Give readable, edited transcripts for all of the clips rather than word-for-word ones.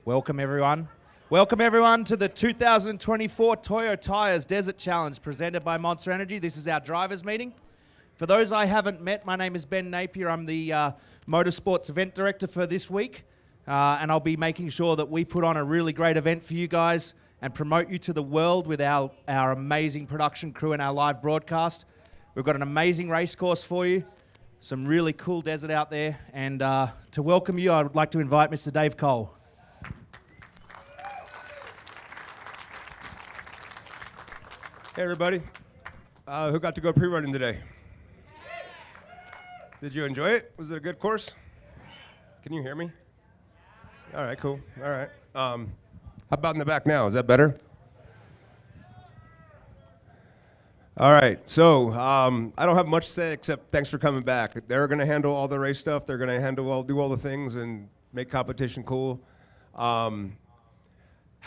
Welcome everyone. Welcome everyone to the 2024 Toyo Tires Desert Challenge presented by Monster Energy. This is our drivers meeting. For those I haven't met, my name is Ben Napier. I'm the Motorsports Event Director for this week. And I'll be making sure that we put on a really great event for you guys and promote you to the world with our amazing production crew and our live broadcast. We've got an amazing race course for you, some really cool desert out there. And to welcome you, I would like to invite Mr. Dave Cole. Hey everybody, who got to go pre-running today? Did you enjoy it? Was it a good course? Can you hear me? All right, cool. All right. How about in the back now? Is that better? All right. So I don't have much to say except thanks for coming back. They're going to handle all the race stuff. They're going to do all the things and make competition cool. How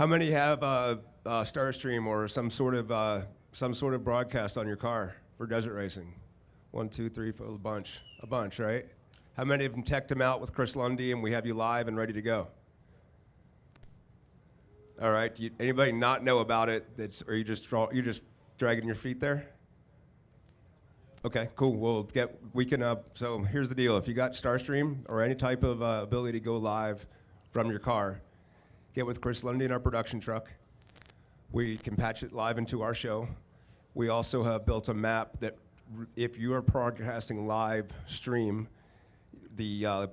many have Starstream or some sort of broadcast on your car for desert racing? 1, 2, 3, 4, a bunch, right? How many of them teched them out with Chris Lundy and we have you live and ready to go? All right. Anybody not know about it? Or you're just dragging your feet there? Okay, cool. So here's the deal. If you got Starstream or any type of ability to go live from your car, get with Chris Lundy in our production truck. We can patch it live into our show. We also have built a map that if you are broadcasting live stream, the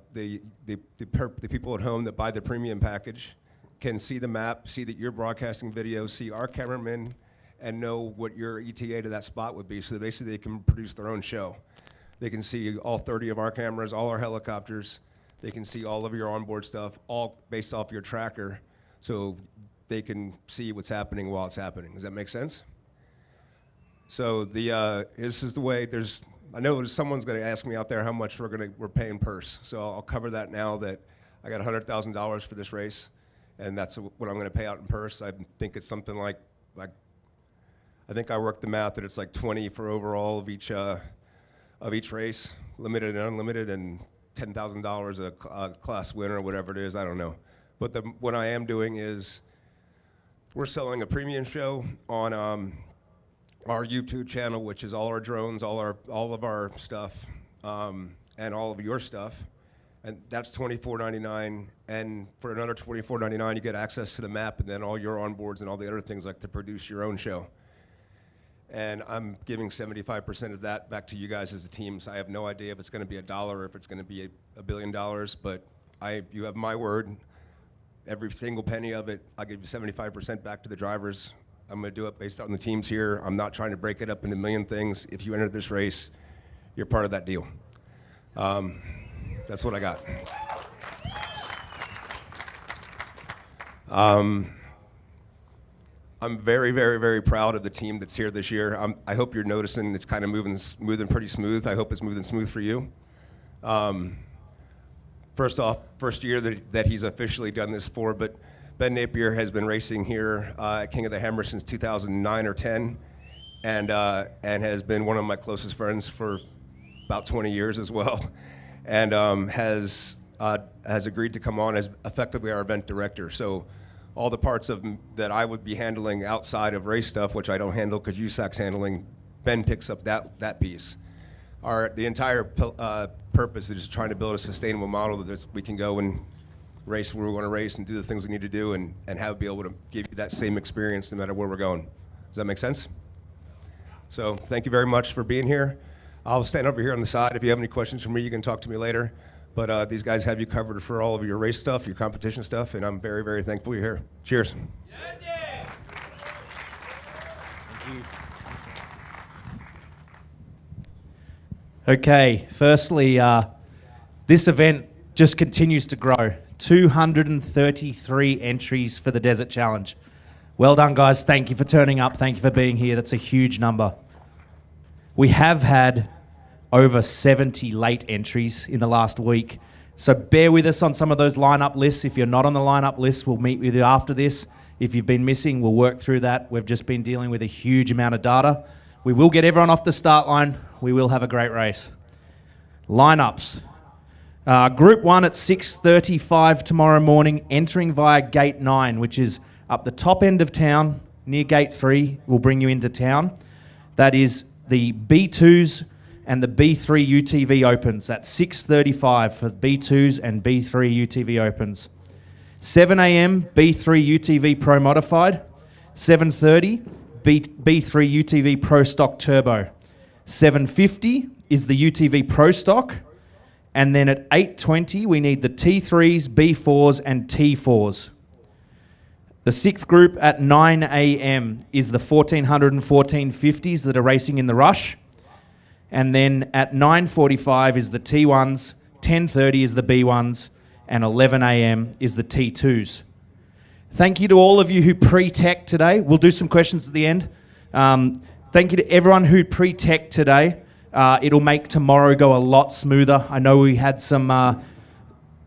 people at home that buy the premium package can see the map, see that you're broadcasting video, see our cameramen, and know what your ETA to that spot would be. So basically they can produce their own show. They can see all 30 of our cameras, all our helicopters. They can see all of your onboard stuff, all based off your tracker. So they can see what's happening while it's happening. Does that make sense? So this is the way. I know someone's going to ask me out there how much we're paying purse. So I'll cover that now that I got $100,000 for this race, and that's what I'm going to pay out in purse. I think it's something like I think I worked the math that it's like 20 for overall of each race, limited and unlimited, and $10,000 a class winner or whatever it is. I don't know. But what I am doing is we're selling a premium show on our YouTube channel, which is all our drones, all of our stuff, and all of your stuff, and that's $24.99. And for another $24.99, you get access to the map and then all your onboards and all the other things like to produce your own show. And I'm giving 75% of that back to you guys as a team. So I have no idea if it's going to be $1 or if it's going to be $1 billion, but you have my word. Every single penny of it, I'll give you 75% back to the drivers. I'm going to do it based on the teams here. I'm not trying to break it up into a million things. If you enter this race, you're part of that deal. That's what I got. I'm very, very, very proud of the team that's here this year. I hope you're noticing it's kind of moving pretty smooth. I hope it's moving smooth for you. First off, first year that he's officially done this for, but Ben Napier has been racing here at King of the Hammer since 2009 or 10, and has been one of my closest friends for about 20 years as well, and has agreed to come on as effectively our event director. So all the parts that I would be handling outside of race stuff, which I don't handle because USAC's handling, Ben picks up that piece. The entire purpose is just trying to build a sustainable model that we can go and race where we want to race and do the things we need to do and be able to give you that same experience no matter where we're going. Does that make sense? So thank you very much for being here. I'll stand over here on the side. If you have any questions for me, you can talk to me later. But these guys have you covered for all of your race stuff, your competition stuff, and I'm very, very thankful you're here. Cheers. Thank you. Okay, firstly, this event just continues to grow. 233 entries for the Desert Challenge. Well done, guys. Thank you for turning up. Thank you for being here. That's a huge number. We have had over 70 late entries in the last week. So bear with us on some of those lineup lists. If you're not on the lineup list, we'll meet with you after this. If you've been missing, we'll work through that. We've just been dealing with a huge amount of data. We will get everyone off the start line. We will have a great race. Lineups. Group 1 at 6:35 tomorrow morning, entering via Gate 9, which is up the top end of town, near Gate 3, will bring you into town. That is the B2s and the B3 UTV Opens. That's 6:35 for B2s and B3 UTV Opens. 7 a.m. B3 UTV Pro Modified. 7:30 B3 UTV Pro Stock Turbo. 7:50 is the UTV Pro Stock. And then at 8:20 we need the T3s, B4s and T4s. The sixth group at 9 a.m. is the 1400 and 1450s that are racing in the rush. And then at 9:45 is the T1s, 10:30 is the B1s, and 11 a.m. is the T2s. Thank you to all of you who pre-tech today. We'll do some questions at the end. Thank you to everyone who pre-tech today. It'll make tomorrow go a lot smoother. I know we had some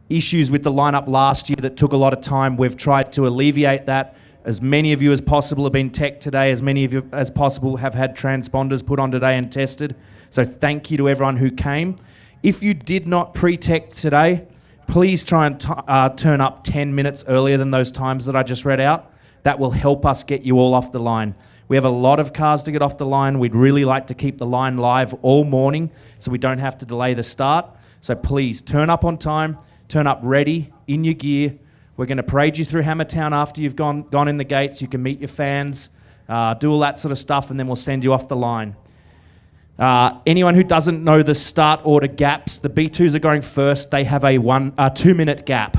issues with the lineup last year that took a lot of time. We've tried to alleviate that. As many of you as possible have been tech today. As many of you as possible have had transponders put on today and tested. So thank you to everyone who came. If you did not pre-tech today, please try and turn up 10 minutes earlier than those times that I just read out. That will help us get you all off the line. We have a lot of cars to get off the line. We'd really like to keep the line live all morning so we don't have to delay the start. So please turn up on time, turn up ready, in your gear. We're going to parade you through Hammertown after you've gone in the gates. You can meet your fans, do all that sort of stuff, and then we'll send you off the line. Anyone who doesn't know the start order gaps, the B2s are going first. They have a 2-minute gap.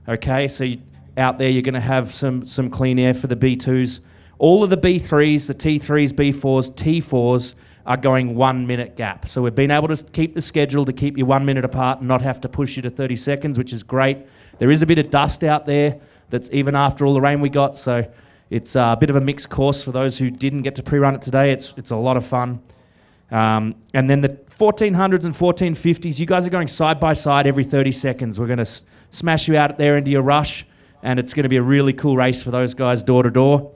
Okay, so out there you're going to have some clean air for the B2s. All of the B3s, the T3s, B4s, T4s are going 1-minute gap. So we've been able to keep the schedule to keep you 1 minute apart and not have to push you to 30 seconds, which is great. There is a bit of dust out there that's even after all the rain we got, so it's a bit of a mixed course for those who didn't get to pre-run it today. It's a lot of fun. And then the 1400s and 1450s, you guys are going side by side every 30 seconds. We're going to smash you out there into your rush, and it's going to be a really cool race for those guys door to door.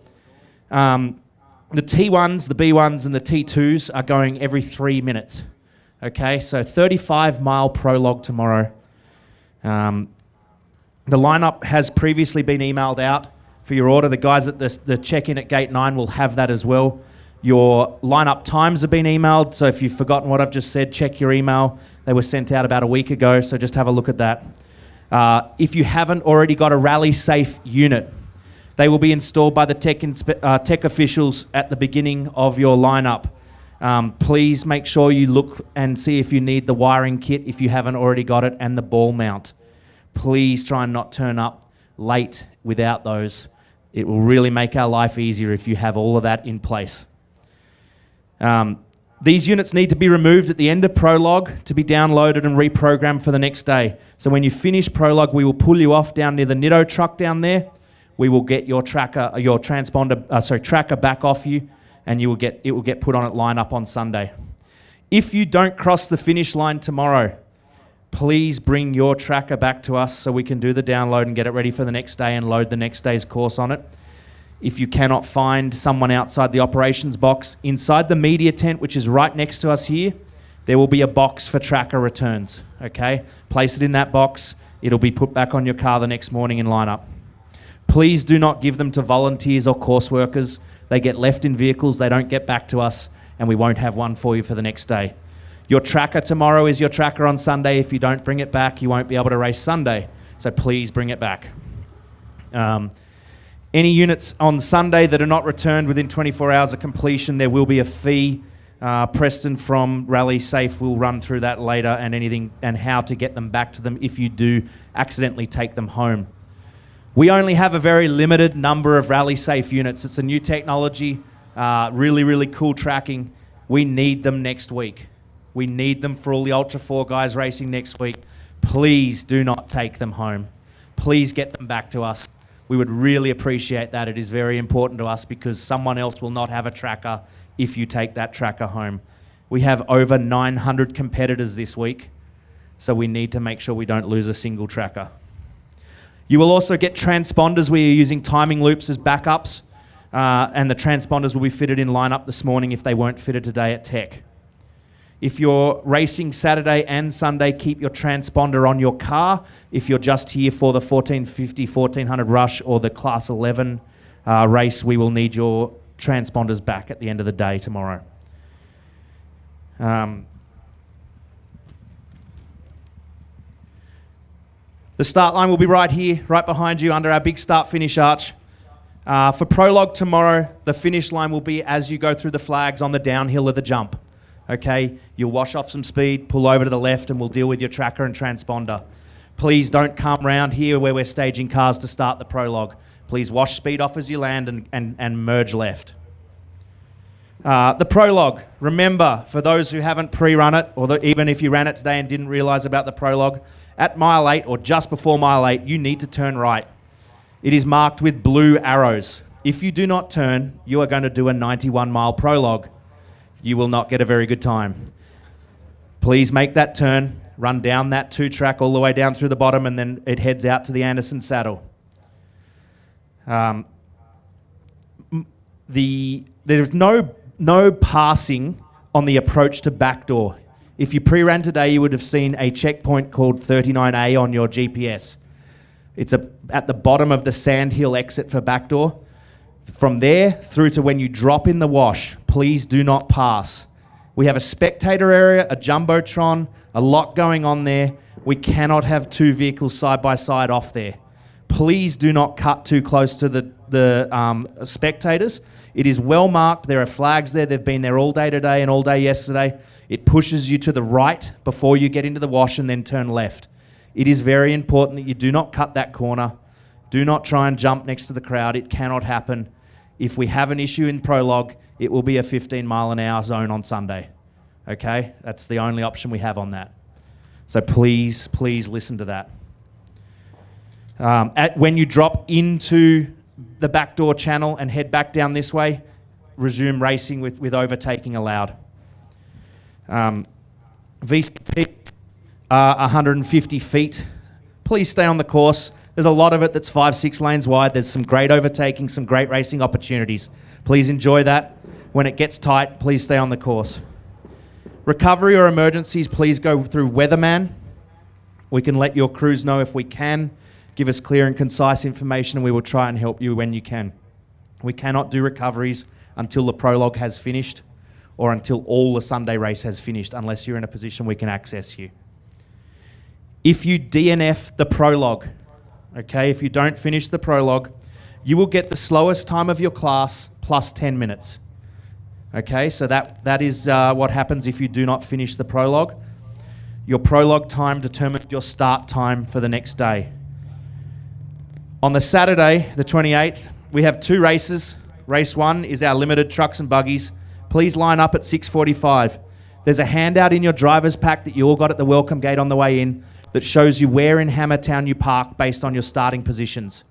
The T1s, the B1s, and the T2s are going every 3 minutes. Okay, so 35-mile prologue tomorrow. The lineup has previously been emailed out for your order. The guys at the check-in at Gate 9 will have that as well. Your lineup times have been emailed, so if you've forgotten what I've just said, check your email. They were sent out about a week ago, so just have a look at that. If you haven't already got a RallySafe unit, they will be installed by the tech officials at the beginning of your lineup. Please make sure you look and see if you need the wiring kit if you haven't already got it, and the ball mount. Please try and not turn up late without those. It will really make our life easier if you have all of that in place. These units need to be removed at the end of prologue to be downloaded and reprogrammed for the next day. So when you finish prologue, we will pull you off down near the Nitto truck down there. We will get your tracker back off you, and it will get put on at lineup on Sunday. If you don't cross the finish line tomorrow, please bring your tracker back to us so we can do the download and get it ready for the next day and load the next day's course on it. If you cannot find someone outside the operations box, inside the media tent, which is right next to us here, there will be a box for tracker returns, okay? Place it in that box. It'll be put back on your car the next morning in lineup. Please do not give them to volunteers or course workers. They get left in vehicles, they don't get back to us, and we won't have one for you for the next day. Your tracker tomorrow is your tracker on Sunday. If you don't bring it back, you won't be able to race Sunday. So please bring it back. Any units on Sunday that are not returned within 24 hours of completion, there will be a fee. Preston from RallySafe will run through that later, and anything and how to get them back to them if you do accidentally take them home. We only have a very limited number of RallySafe units. It's a new technology, really, really cool tracking. We need them next week. We need them for all the Ultra 4 guys racing next week. Please do not take them home. Please get them back to us. We would really appreciate that. It is very important to us because someone else will not have a tracker if you take that tracker home. We have over 900 competitors this week, so we need to make sure we don't lose a single tracker. You will also get transponders. We are using timing loops as backups, and the transponders will be fitted in lineup this morning if they weren't fitted today at Tech. If you're racing Saturday and Sunday, keep your transponder on your car. If you're just here for the 1450, 1400 rush or the Class 11 race, we will need your transponders back at the end of the day tomorrow. The start line will be right here, right behind you under our big start-finish arch. For prologue tomorrow, the finish line will be as you go through the flags on the downhill of the jump. Okay, you'll wash off some speed, pull over to the left, and we'll deal with your tracker and transponder. Please don't come round here where we're staging cars to start the prologue. Please wash speed off as you land and merge left. The prologue, remember, for those who haven't pre-run it, or even if you ran it today and didn't realize about the prologue, at mile 8 or just before mile 8, you need to turn right. It is marked with blue arrows. If you do not turn, you are going to do a 91-mile prologue. You will not get a very good time. Please make that turn, run down that 2-track all the way down through the bottom, and then it heads out to the Anderson Saddle. There's no passing on the approach to backdoor. If you pre-ran today, you would have seen a checkpoint called 39A on your GPS. It's at the bottom of the Sandhill exit for backdoor. From there through to when you drop in the wash, please do not pass. We have a spectator area, a jumbotron, a lot going on there. We cannot have 2 vehicles side by side off there. Please do not cut too close to the spectators. It is well marked. There are flags there. They've been there all day today and all day yesterday. It pushes you to the right before you get into the wash and then turn left. It is very important that you do not cut that corner. Do not try and jump next to the crowd. It cannot happen. If we have an issue in prologue, it will be a 15-mile-an-hour zone on Sunday. Okay? That's the only option we have on that. So please, please listen to that. When you drop into the backdoor channel and head back down this way, resume racing with overtaking allowed. VCP 150 feet. Please stay on the course. There's a lot of it that's 5-6 lanes wide. There's some great overtaking, some great racing opportunities. Please enjoy that. When it gets tight, please stay on the course. Recovery or emergencies, please go through Weatherman. We can let your crews know if we can. Give us clear and concise information and we will try and help you when you can. We cannot do recoveries until the prologue has finished or until all the Sunday race has finished, unless you're in a position we can access you. If you DNF the prologue, okay, if you don't finish the prologue, you will get the slowest time of your class plus 10 minutes. Okay, so that is what happens if you do not finish the prologue. Your prologue time determines your start time for the next day. On the Saturday, the 28th, we have 2 races. Race 1 is our limited trucks and buggies. Please line up at 6:45. There's a handout in your driver's pack that you all got at the welcome gate on the way in that shows you where in Hammertown you park based on your starting positions.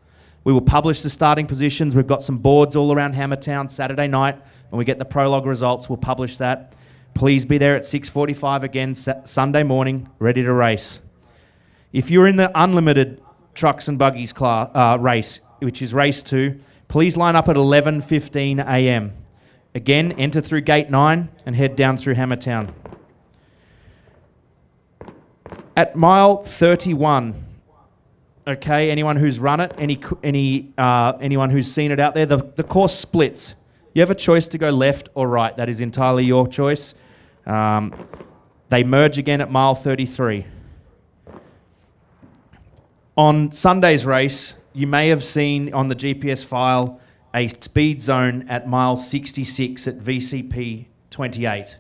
We will publish the starting positions. We've got some boards all around Hammertown Saturday night. When we get the prologue results, we'll publish that. Please be there at 6:45 again, Sunday morning, ready to race. If you're in the unlimited trucks and buggies race, which is race 2, please line up at 11:15 a.m. Again, enter through gate 9 and head down through Hammertown. At mile 31, okay, anyone who's run it, anyone who's seen it out there, the course splits. You have a choice to go left or right. That is entirely your choice. They merge again at mile 33. On Sunday's race, you may have seen on the GPS file a speed zone at mile 66 at VCP 28.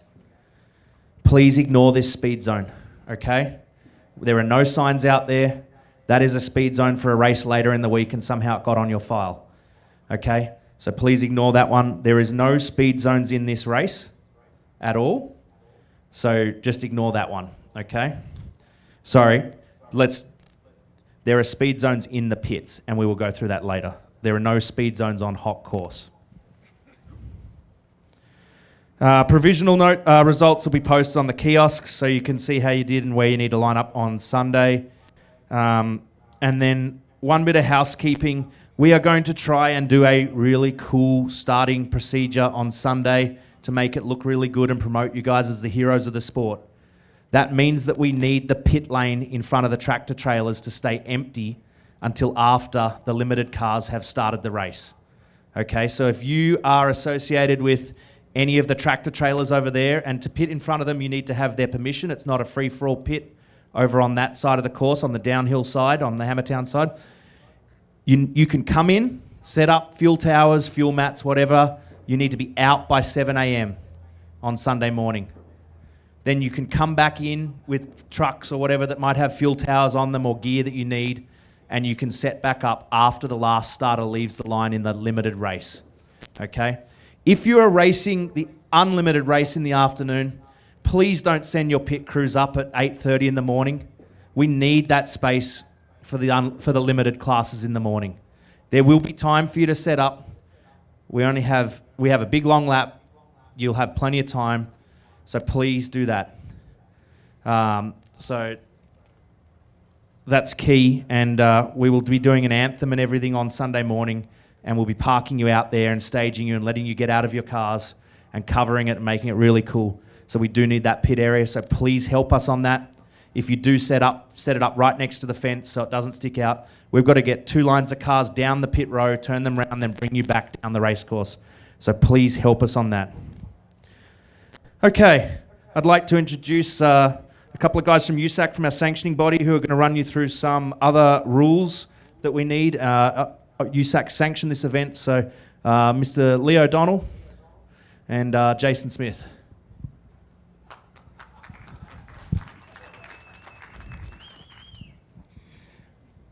Please ignore this speed zone, okay? There are no signs out there. That is a speed zone for a race later in the week and somehow it got on your file, okay? So please ignore that one. There is no speed zones in this race at all. So just ignore that one, okay? Sorry, there are speed zones in the pits and we will go through that later. There are no speed zones on hot course. Provisional note results will be posted on the kiosks so you can see how you did and where you need to line up on Sunday. And then one bit of housekeeping. We are going to try and do a really cool starting procedure on Sunday to make it look really good and promote you guys as the heroes of the sport. That means that we need the pit lane in front of the tractor trailers to stay empty until after the limited cars have started the race. Okay, so if you are associated with any of the tractor trailers over there, and to pit in front of them, you need to have their permission. It's not a free-for-all pit over on that side of the course, on the downhill side, on the Hammertown side. You can come in, set up fuel towers, fuel mats, whatever. You need to be out by 7 a.m. on Sunday morning. Then you can come back in with trucks or whatever that might have fuel towers on them or gear that you need, and you can set back up after the last starter leaves the line in the limited race. Okay? If you are racing the unlimited race in the afternoon, please don't send your pit crews up at 8:30 in the morning. We need that space for the limited classes in the morning. There will be time for you to set up. We have a big long lap. You'll have plenty of time. So please do that. So that's key. And we will be doing an anthem and everything on Sunday morning. And we'll be parking you out there and staging you and letting you get out of your cars and covering it and making it really cool. So we do need that pit area. So please help us on that. If you do set it up right next to the fence so it doesn't stick out. We've got to get 2 lines of cars down the pit row, turn them around, then bring you back down the race course. So please help us on that. Okay, I'd like to introduce a couple of guys from USAC, from our sanctioning body, who are going to run you through some other rules that we need. USAC sanctioned this event, so Mr. Lee O'Donnell and Jason Smith.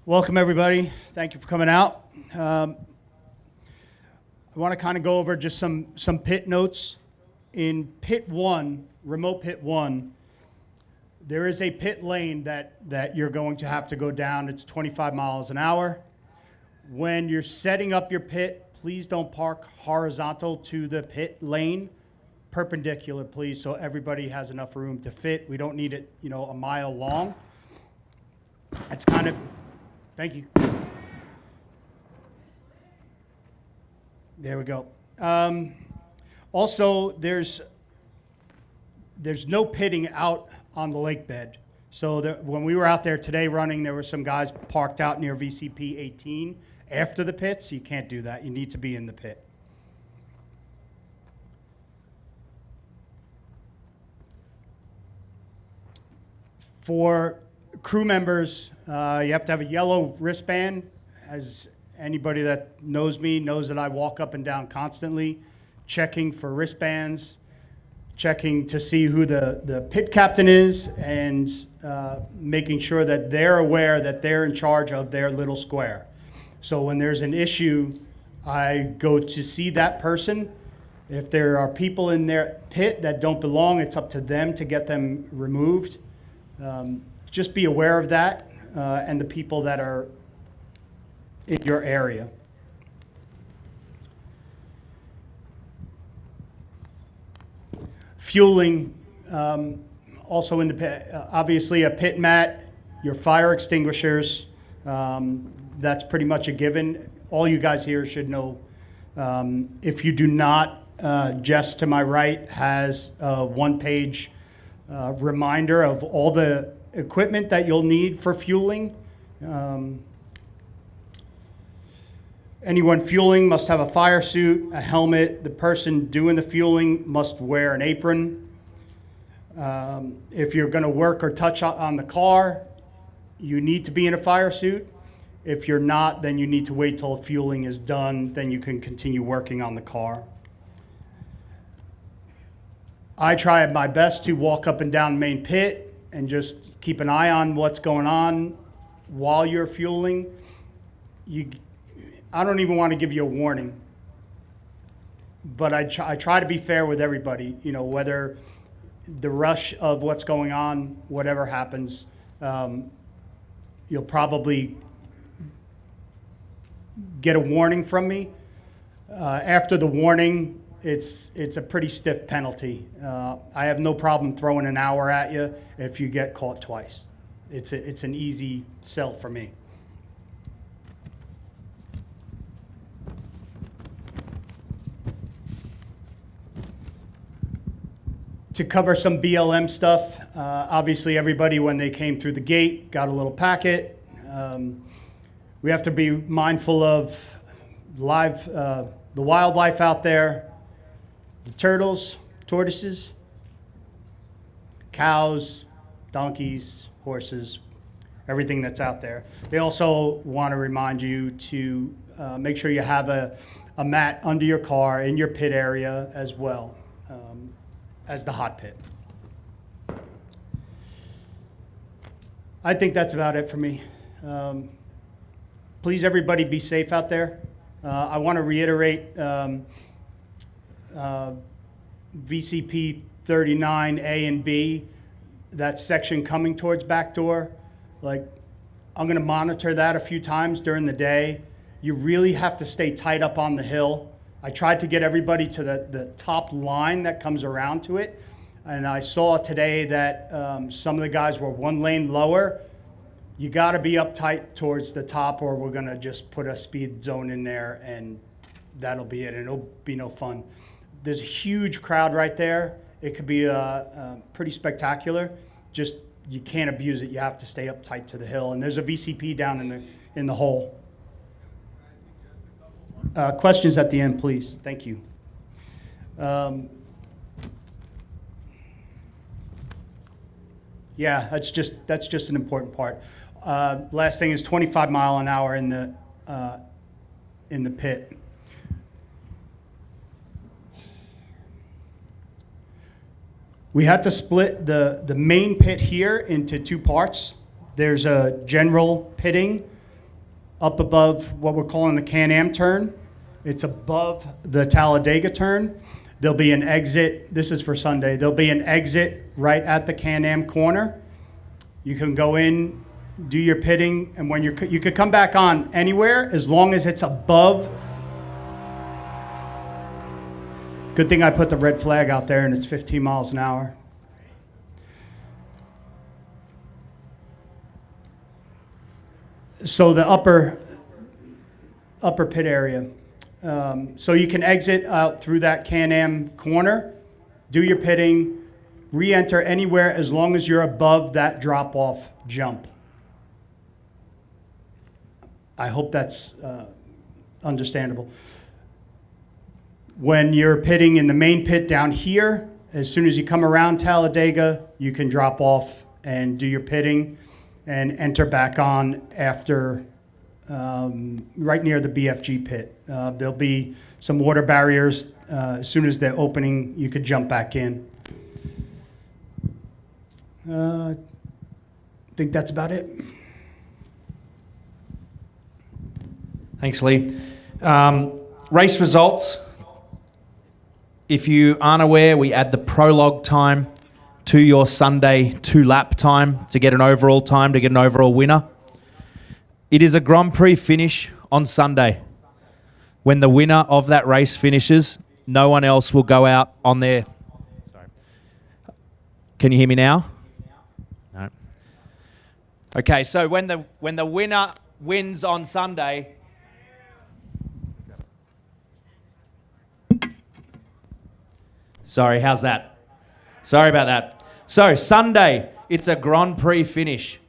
Welcome, everybody. Thank you for coming out. I want to kind of go over just some pit notes. In pit 1, remote pit 1, there is a pit lane that you're going to have to go down. It's 25 miles an hour. When you're setting up your pit, please don't park horizontal to the pit lane. Perpendicular, please, so everybody has enough room to fit. We don't need it, a mile long. It's kind of... Thank you. There we go. Also, there's no pitting out on the lake bed. So when we were out there today running, there were some guys parked out near VCP 18 after the pits. You can't do that. You need to be in the pit. For crew members, you have to have a yellow wristband. As anybody that knows me knows that I walk up and down constantly, checking for wristbands, checking to see who the pit captain is, and making sure that they're aware that they're in charge of their little square. So when there's an issue, I go to see that person. If there are people in their pit that don't belong, it's up to them to get them removed. Just be aware of that and the people that are in your area. Fueling, also in the pit, obviously a pit mat, your fire extinguishers, that's pretty much a given. All you guys here should know. If you do not, Jess to my right has a one-page reminder of all the equipment that you'll need for fueling. Anyone fueling must have a fire suit, a helmet. The person doing the fueling must wear an apron. If you're going to work or touch on the car, you need to be in a fire suit. If you're not, then you need to wait till fueling is done. Then you can continue working on the car. I try my best to walk up and down the main pit and just keep an eye on what's going on while you're fueling. I don't even want to give you a warning, but I try to be fair with everybody, whether the rush of what's going on, whatever happens, you'll probably get a warning from me. After the warning, it's a pretty stiff penalty. I have no problem throwing an hour at you if you get caught twice. It's an easy sell for me. to cover some BLM stuff. Obviously, everybody, when they came through the gate, got a little packet. We have to be mindful of the wildlife out there, the turtles, tortoises, cows, donkeys, horses, everything that's out there. They also want to remind you to make sure you have a mat under your car in your pit area as well as the hot pit. I think that's about it for me. Please, everybody, be safe out there. I want to reiterate VCP 39A and B, that section coming towards back door. Like, I'm going to monitor that a few times during the day. You really have to stay tight up on the hill. I tried to get everybody to the top line that comes around to it. And I saw today that some of the guys were one lane lower. You got to be up tight towards the top, or we're going to just put a speed zone in there, and that'll be it. And it'll be no fun. There's a huge crowd right there. It could be pretty spectacular. Just, you can't abuse it. You have to stay up tight to the hill. And there's a VCP down in the hole. Questions at the end, please. Thank you. Yeah, that's just an important part. Last thing is 25 mile an hour in the pit. We had to split the main pit here into two parts. There's a general pitting up above what we're calling the Can-Am turn. It's above the Talladega turn. There'll be an exit. This is for Sunday. There'll be an exit right at the Can-Am corner. You can go in, do your pitting, and when you could come back on anywhere as long as it's above. Good thing I put the red flag out there and it's 15 miles an hour. So the upper pit area. So you can exit out through that Can-Am corner, do your pitting, re-enter anywhere as long as you're above that drop-off jump. I hope that's understandable. When you're pitting in the main pit down here, as soon as you come around Talladega, you can drop off and do your pitting and enter back on after right near the BFG pit. There'll be some water barriers. As soon as they're opening, you could jump back in. I think that's about it. Thanks, Lee. Race results. If you aren't aware, we add the prologue time to your Sunday 2-lap time to get an overall time, to get an overall winner. It is a Grand Prix finish on Sunday. When the winner of that race finishes, no one else will go out on their... Sorry. Can you hear me now? No. Okay, so when the winner wins on Sunday... Sorry, how's that? Sorry about that. So Sunday, it's a Grand Prix finish.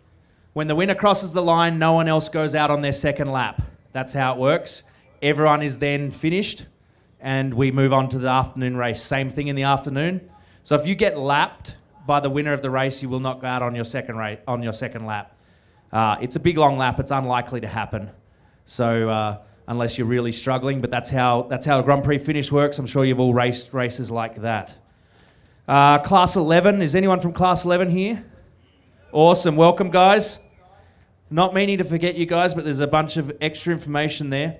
When the winner crosses the line, no one else goes out on their second lap. That's how it works. Everyone is then finished, and we move on to the afternoon race. Same thing in the afternoon. So if you get lapped by the winner of the race, you will not go out on your second lap. It's a big long lap. It's unlikely to happen. So unless you're really struggling, but that's how a Grand Prix finish works. I'm sure you've all raced races like that. Class 11, is anyone from Class 11 here? Awesome, welcome guys. Not meaning to forget you guys, but there's a bunch of extra information there.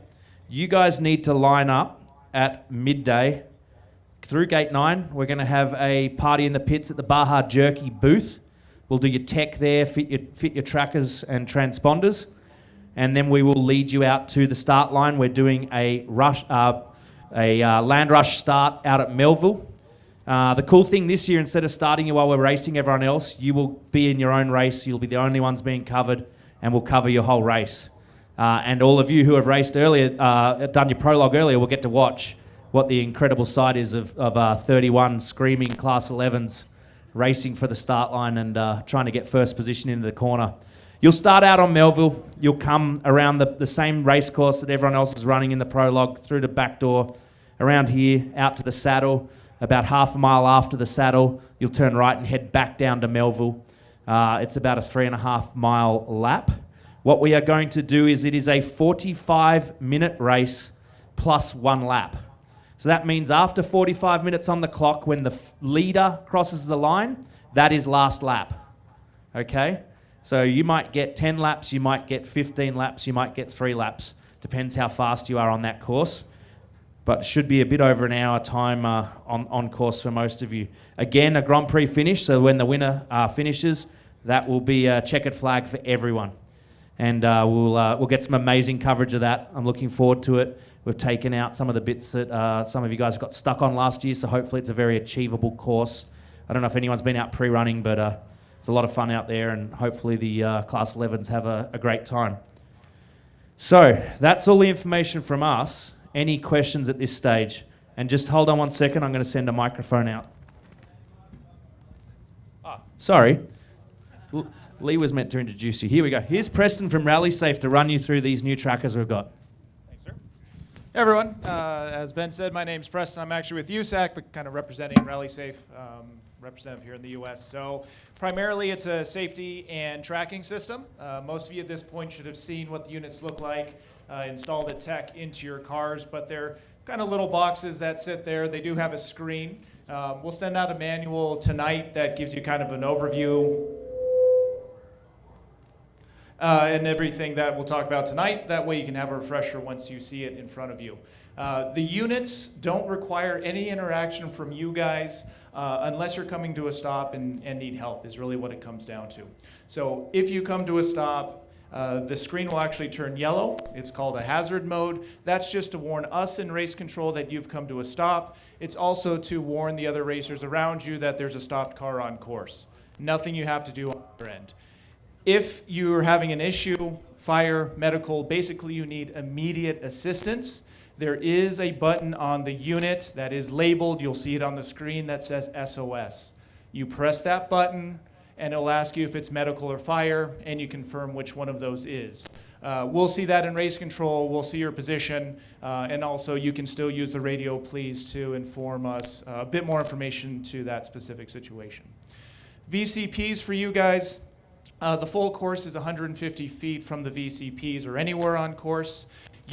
You guys need to line up at midday through Gate 9. We're going to have a party in the pits at the Baja Jerky booth. We'll do your tech there, fit your trackers and transponders, and then we will lead you out to the start line. We're doing a land rush start out at Melville. The cool thing this year, instead of starting you while we're racing everyone else, you will be in your own race. You'll be the only ones being covered, and we'll cover your whole race. And all of you who have raced earlier, done your prologue earlier, will get to watch what the incredible sight is of 31 screaming Class 11s racing for the start line and trying to get first position into the corner. You'll start out on Melville. You'll come around the same race course that everyone else is running in the prologue, through the back door, around here, out to the saddle. About half a mile after the saddle, you'll turn right and head back down to Melville. It's about a 3.5 mile lap. What we are going to do is it is a 45-minute race plus 1 lap. So that means after 45 minutes on the clock, when the leader crosses the line, that is last lap. Okay? So you might get 10 laps, you might get 15 laps, you might get 3 laps. Depends how fast you are on that course. But it should be a bit over an hour time on course for most of you. Again, a Grand Prix finish, so when the winner finishes, that will be a checkered flag for everyone. And we'll get some amazing coverage of that. I'm looking forward to it. We've taken out some of the bits that some of you guys got stuck on last year, so hopefully it's a very achievable course. I don't know if anyone's been out pre-running, but it's a lot of fun out there, and hopefully the Class 11s have a great time. So that's all the information from us. Any questions at this stage? And just hold on 1 second, I'm going to send a microphone out. Sorry. Lee was meant to introduce you. Here we go. Here's Preston from RallySafe to run you through these new trackers we've got. Thanks, sir. Hey, everyone. As Ben said, my name's Preston. I'm actually with USAC, but kind of representing RallySafe, representative here in the U.S. So primarily, it's a safety and tracking system. Most of you at this point should have seen what the units look like, installed a tech into your cars, but they're kind of little boxes that sit there. They do have a screen. We'll send out a manual tonight that gives you kind of an overview and everything that we'll talk about tonight. That way you can have a refresher once you see it in front of you. The units don't require any interaction from you guys unless you're coming to a stop and need help, is really what it comes down to. So if you come to a stop, the screen will actually turn yellow. It's called a hazard mode. That's just to warn us in race control that you've come to a stop. It's also to warn the other racers around you that there's a stopped car on course. Nothing you have to do on your end. If you're having an issue, fire, medical, basically you need immediate assistance, there is a button on the unit that is labeled. You'll see it on the screen that says SOS. You press that button, and it'll ask you if it's medical or fire, and you confirm which one of those is. We'll see that in race control. We'll see your position, and also you can still use the radio, please, to inform us a bit more information to that specific situation. VCPs for you guys. The full course is 150 feet from the VCPs or anywhere on course.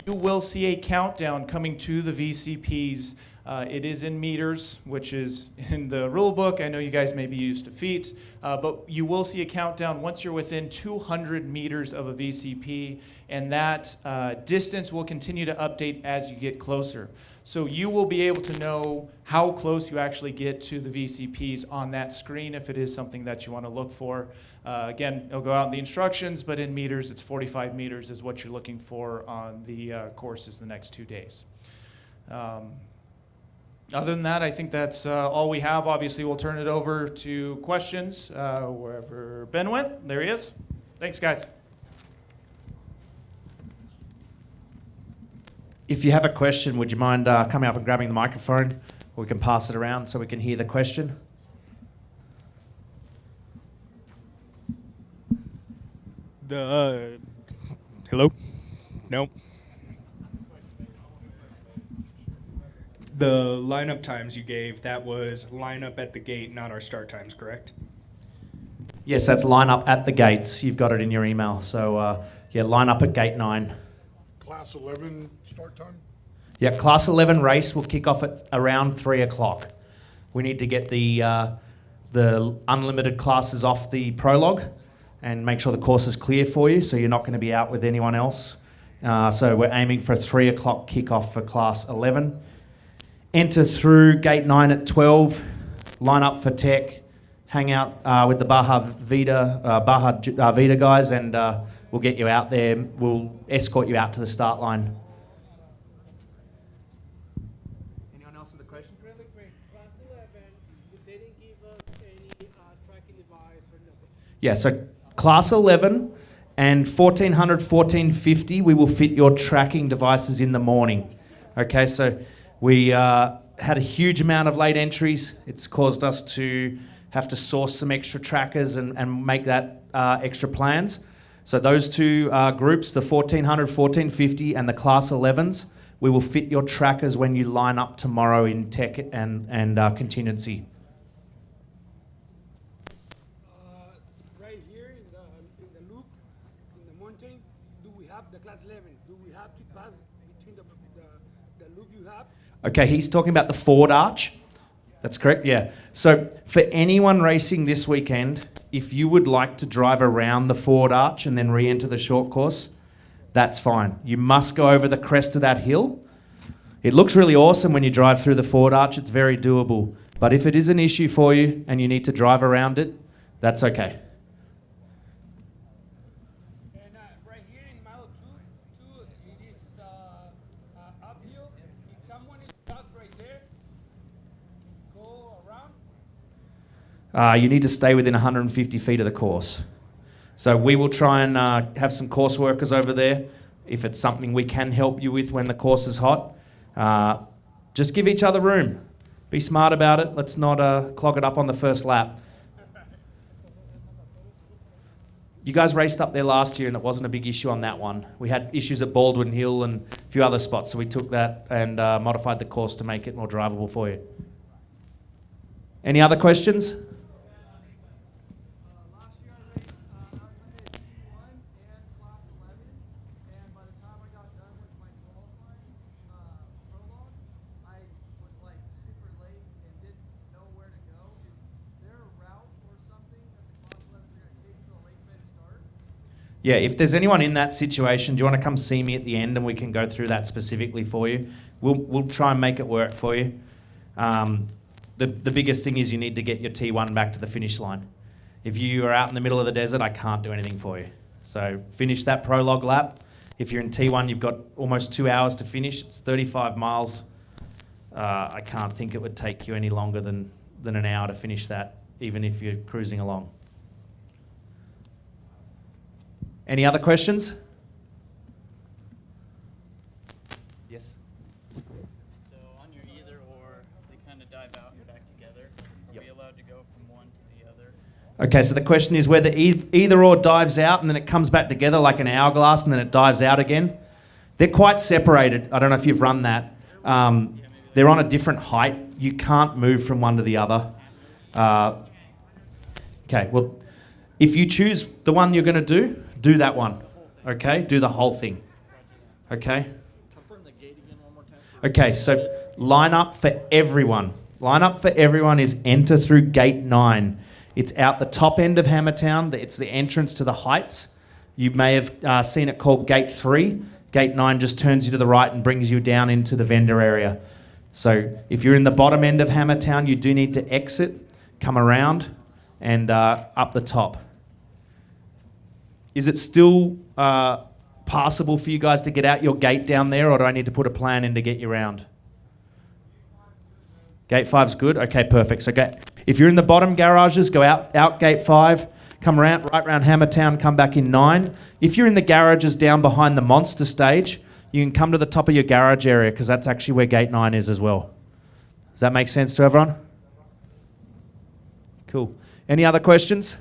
You will see a countdown coming to the VCPs. It is in meters, which is in the rule book. I know you guys may be used to feet, but you will see a countdown once you're within 200 meters of a VCP, and that distance will continue to update as you get closer. So you will be able to know how close you actually get to the VCPs on that screen if it is something that you want to look for. Again, it'll go out in the instructions, but in meters, it's 45 meters is what you're looking for on the courses the next 2 days. Other than that, I think that's all we have. Obviously, we'll turn it over to questions wherever Ben went. There he is. Thanks, guys. If you have a question, would you mind coming up and grabbing the microphone? Or we can pass it around so we can hear the question. Hello? No. The lineup times you gave, that was lineup at the gate, not our start times, correct? Yes, that's line up at the gates. You've got it in your email. So, yeah, line up at gate 9. Class 11 start time? Yeah, Class 11 race will kick off at around 3 o'clock. We need to get the unlimited classes off the prologue and make sure the course is clear for you, so you're not going to be out with anyone else. So we're aiming for a 3 o'clock kickoff for Class 11. Enter through gate 9 at 12, line up for tech, hang out with the Baja Vida guys, and we'll get you out there. We'll escort you out to the start line. Anyone else with a question? Really quick, Class 11, they didn't give us any tracking device or nothing. Yeah, so Class 11 and 1400, 1450, we will fit your tracking devices in the morning. Okay, so We had a huge amount of late entries. It's caused us to have to source some extra trackers and make that extra plans. So those two groups, the 1400, 1450 and the Class 11s, we will fit your trackers when you line up tomorrow in tech and contingency. Right here in the loop, in the mountain, do we have the class 11? Do we have to pass between the loop you have? Okay, he's talking about the forward arch. That's correct, yeah. So for anyone racing this weekend, if you would like to drive around the forward arch and then re-enter the short course, that's fine. You must go over the crest of that hill. It looks really awesome when you drive through the forward arch. It's very doable. But if it is an issue for you and you need to drive around it, that's okay. And right here in mile two, it is uphill. If someone is stuck right there, go around. You need to stay within 150 feet of the course. So we will try and have some course workers over there if it's something we can help you with when the course is hot. Just give each other room. Be smart about it. Let's not clog it up on the first lap. You guys raced up there last year and it wasn't a big issue on that one. We had issues at Baldwin Hill and a few other spots, so we took that and modified the course to make it more drivable for you. Any other questions? Last year I raced, I went at T1 and Class 11, and by the time I got done with my qualifying prologue, I was like super late and didn't know where to go. Is there a route or something that the Class 11s are going to take to a late bed start? Yeah, if there's anyone in that situation, do you want to come see me at the end and we can go through that specifically for you? We'll try and make it work for you. The biggest thing is you need to get your T1 back to the finish line. If you are out in the middle of the desert, I can't do anything for you. So finish that prologue lap. If you're in T1, you've got almost 2 hours to finish. It's 35 miles. I can't think it would take you any longer than an hour to finish that, even if you're cruising along. Any other questions? Yes. So on your either or, they kind of dive out and back together. Are we allowed to go from one to the other? Okay, so the question is whether either or dives out and then it comes back together like an hourglass and then it dives out again. They're quite separated. I don't know if you've run that. They're on a different height. You can't move from one to the other. Okay, well, if you choose the one you're going to do that one. Okay, do the whole thing. Okay? Confirm the gate again one more time. Okay, so line up for everyone. Line up for everyone is enter through gate 9. It's out the top end of Hammertown. It's the entrance to the heights. You may have seen it called gate 3. Gate 9 just turns you to the right and brings you down into the vendor area. So if you're in the bottom end of Hammertown, you do need to exit, come around, and up the top. Is it still passable for you guys to get out your gate down there, or do I need to put a plan in to get you around? Gate 5's good? Okay, perfect. So if you're in the bottom garages, go out gate 5, come around, right around Hammertown, come back in 9. If you're in the garages down behind the monster stage, you can come to the top of your garage area because that's actually where gate 9 is as well. Does that make sense to everyone? Cool. Any other questions?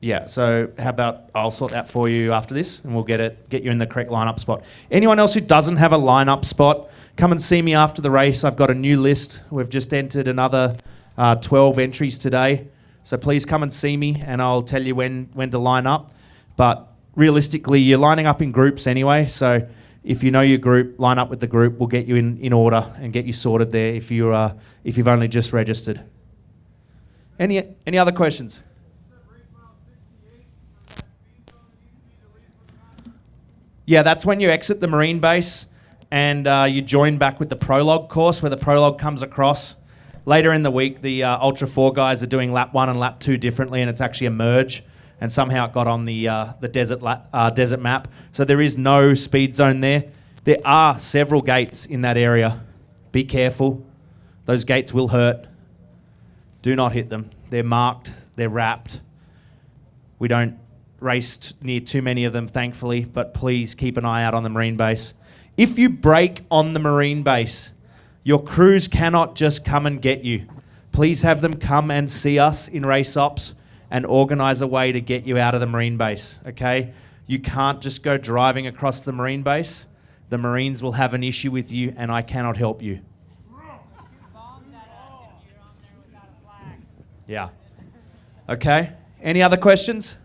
Yeah, so how about I'll sort that for you after this and we'll get you in the correct lineup spot. Anyone else who doesn't have a lineup spot, come and see me after the race. I've got a new list. We've just entered another 12 entries today. So please come and see me and I'll tell you when to line up. But realistically, you're lining up in groups anyway. So if you know your group, line up with the group. We'll get you in order and get you sorted there if you've only just registered. Any other questions? Yeah, that's when you exit the Marine base and you join back with the prologue course where the prologue comes across. Later in the week, the Ultra 4 guys are doing lap 1 and lap 2 differently, and it's actually a merge, and somehow it got on the desert map. So there is no speed zone there. There are several gates in that area. Be careful. Those gates will hurt. Do not hit them. They're marked. They're wrapped. We don't race near too many of them, thankfully, but please keep an eye out on the Marine base. If you break on the Marine base, your crews cannot just come and get you. Please have them come and see us in race ops and organize a way to get you out of the Marine base, okay? You can't just go driving across the Marine base. The Marines will have an issue with you, and I cannot help you. Yeah. Okay. Any other questions?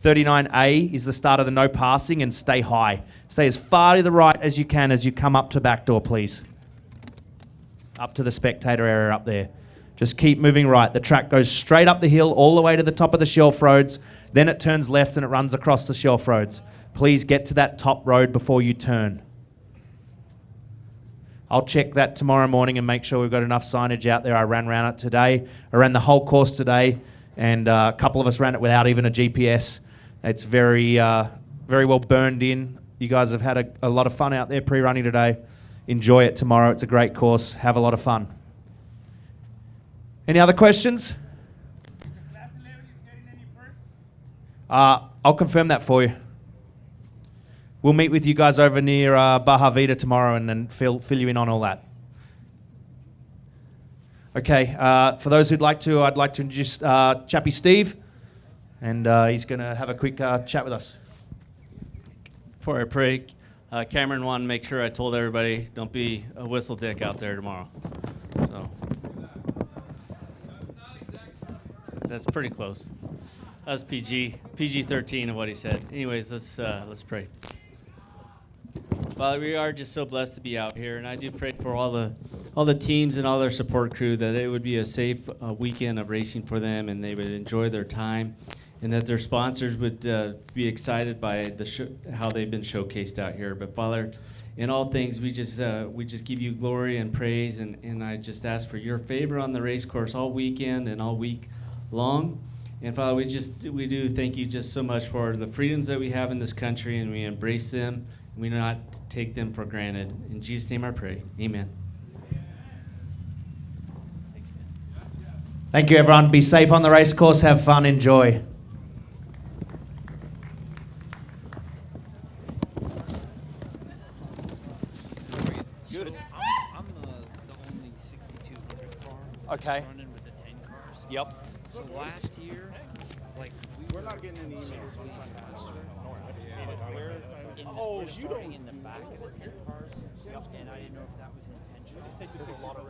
39A is the start of the no passing, and stay high. Stay as far to the right as you can as you come up to back door, please. Up to the spectator area up there. Just keep moving right. The track goes straight up the hill all the way to the top of the shelf roads. Then it turns left and it runs across the shelf roads. Please get to that top road before you turn. I'll check that tomorrow morning and make sure we've got enough signage out there. I ran around it today. I ran the whole course today, and a couple of us ran it without even a GPS. It's very well burned in. You guys have had a lot of fun out there pre-running today. Enjoy it tomorrow. It's a great course. Have a lot of fun. Any other questions? I'll confirm that for you. We'll meet with you guys over near Baja Vida tomorrow and then fill you in on all that. Okay, for those who'd like to, I'd like to introduce Chappie Steve, and he's going to have a quick chat with us. Before I pray, Cameron wanted to make sure I told everybody, don't be a whistle dick out there tomorrow. So that's pretty close. That was PG-13 of what he said. Anyways, let's pray. Father, we are just so blessed to be out here, and I do pray for all the teams and all their support crew that it would be a safe weekend of racing for them, and they would enjoy their time, and that their sponsors would be excited by how they've been showcased out here. But Father, in all things, we just give you glory and praise, and I just ask for your favor on the race course all weekend and all week long. And Father, we do thank you just so much for the freedoms that we have in this country, and we embrace them, and we do not take them for granted. In Jesus' name I pray, amen. Thank you, everyone. Be safe on the race course. Have fun. Enjoy. Good. I'm the only 6200 car. Okay. Running with the 10 cars. Yep. So last year, like we're not getting any emails. You don't in the back of the 10 cars, and I didn't know if that was intentional. There's a lot of